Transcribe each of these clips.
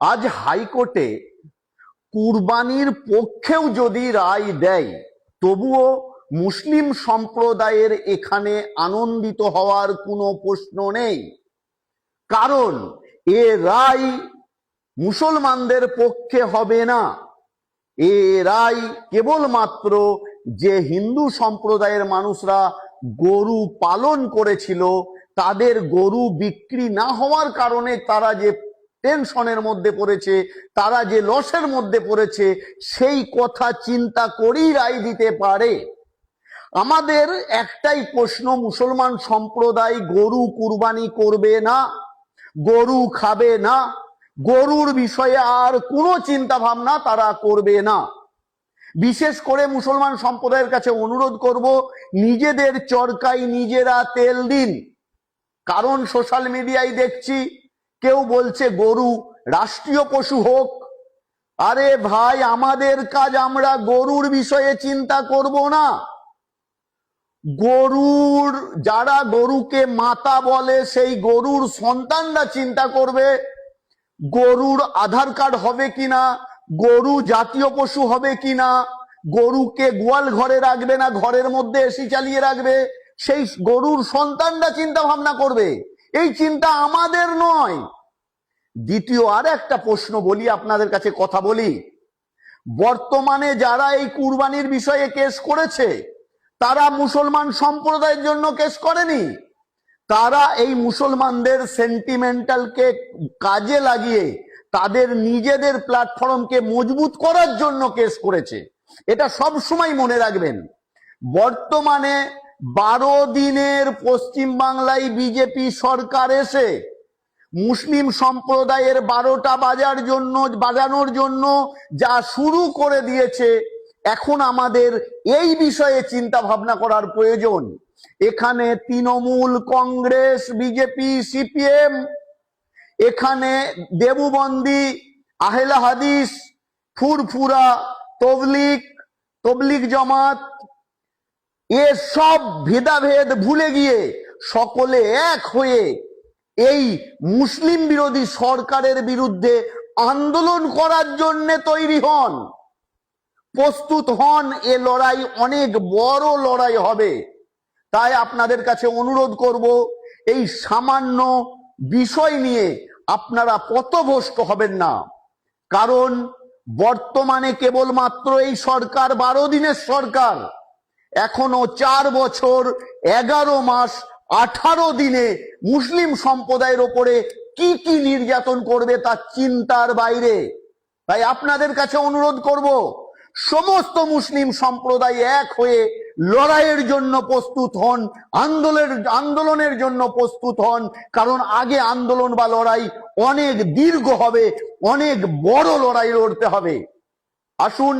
আজ হাইকোর্টে কুরবানির পক্ষেও যদি রায় দেয়, তবুও মুসলিম সম্প্রদায়ের এখানে আনন্দিত হওয়ার কোনো প্রশ্ন নেই। কারণ এ রায় মুসলমানদের পক্ষে হবে না। এ রায় কেবলমাত্র যে হিন্দু সম্প্রদায়ের মানুষরা গরু পালন করেছিল, তাদের গরু বিক্রি না হওয়ার কারণে তারা যে টেনশনের মধ্যে পড়েছে, তারা যে লসের মধ্যে পড়েছে, সেই কথা চিন্তা করেই রায় দিতে পারে। আমাদের একটাই প্রশ্ন, মুসলমান সম্প্রদায় গরু কুরবানি করবে না, গরু খাবে না, গরুর বিষয়ে আর কোনো চিন্তা ভাবনা তারা করবে না। বিশেষ করে মুসলমান সম্প্রদায়ের কাছে অনুরোধ করব, নিজেদের চরকায় নিজেরা তেল দিন। কারণ সোশ্যাল মিডিয়ায় দেখছি কেউ বলছে গরু রাষ্ট্রীয় পশু হোক। আরে ভাই, আমাদের কাজ, আমরা গরুর বিষয়ে চিন্তা করব না। গরুর, যারা গরুকে মাতা বলে, সেই গরুর সন্তানরা চিন্তা করবে গরুর আধার কার্ড হবে কিনা, গরু জাতীয় পশু হবে কিনা, গরুকে গোয়াল ঘরে রাখবে না ঘরের মধ্যে এসি চালিয়ে রাখবে, সেই গরুর সন্তানরা চিন্তা ভাবনা করবে। এই চিন্তা আমাদের নয়। দ্বিতীয় আর একটা প্রশ্ন বলি, আপনাদের কাছে কথা বলি, বর্তমানে যারা এই কুরবানির বিষয়ে কেস করেছে, তারা মুসলমান সম্প্রদায়ের জন্য কেস করেনি। তারা এই মুসলমানদের সেন্টিমেন্টালকে কাজে লাগিয়ে তাদের নিজেদের প্ল্যাটফর্মকে মজবুত করার জন্য কেস করেছে। এটা সব সময় মনে রাখবেন। বর্তমানে 12 দিনের পশ্চিমবাংলায় বিজেপি সরকার এসে মুসলিম সম্প্রদায়ের 12টা বাজানোর জন্য যা শুরু করে দিয়েছে, এখন আমাদের এই বিষয়ে চিন্তা ভাবনা করার প্রয়োজন। এখানে তৃণমূল, কংগ্রেস, বিজেপি, সিপিএম, এখানে দেববন্দি, আহলে হাদিস, ফুরফুরা, তবলিগ জামাত, এসব ভেদাভেদ ভুলে গিয়ে সকলে এক হয়ে এই মুসলিম বিরোধী সরকারের বিরুদ্ধে আন্দোলন করার জন্য তৈরি হন, প্রস্তুত হন। এ লড়াই অনেক বড় লড়াই হবে। তাই আপনাদের কাছে অনুরোধ করব, এই সামান্য বিষয় নিয়ে আপনারা পথভ্রষ্ট হবেন না। কারণ বর্তমানে কেবলমাত্র এই সরকার 12 দিনের সরকার, এখনো 4 বছর 11 মাস 18 দিনে মুসলিম সম্প্রদায়ের ওপরে কি কি নির্যাতন করবে তার চিন্তার বাইরে। তাই আপনাদের কাছে অনুরোধ করব, সমস্ত মুসলিম সম্প্রদায় এক হয়ে লড়াইয়ের জন্য প্রস্তুত হন, আন্দোলনের জন্য প্রস্তুত হন। কারণ আগে আন্দোলন বা লড়াই অনেক দীর্ঘ হবে, অনেক বড় লড়াই লড়তে হবে। আসুন,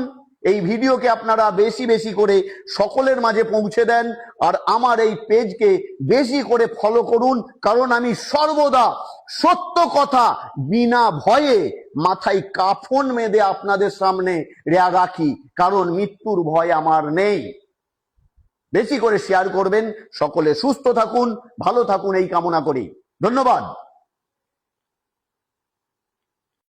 এই ভিডিওকে আপনারা বেশি বেশি করে সকলের মাঝে পৌঁছে দেন, আর আমার এই পেজকে বেশি করে ফলো করুন। কারণ আমি সর্বদা সত্য কথা বিনা ভয়ে মাথায় কাফন বেঁধে আপনাদের সামনে রাখি, কারণ মৃত্যুর ভয় আমার নেই। বেশি করে শেয়ার করবেন। সকলে সুস্থ থাকুন, ভালো থাকুন, এই কামনা করি। ধন্যবাদ।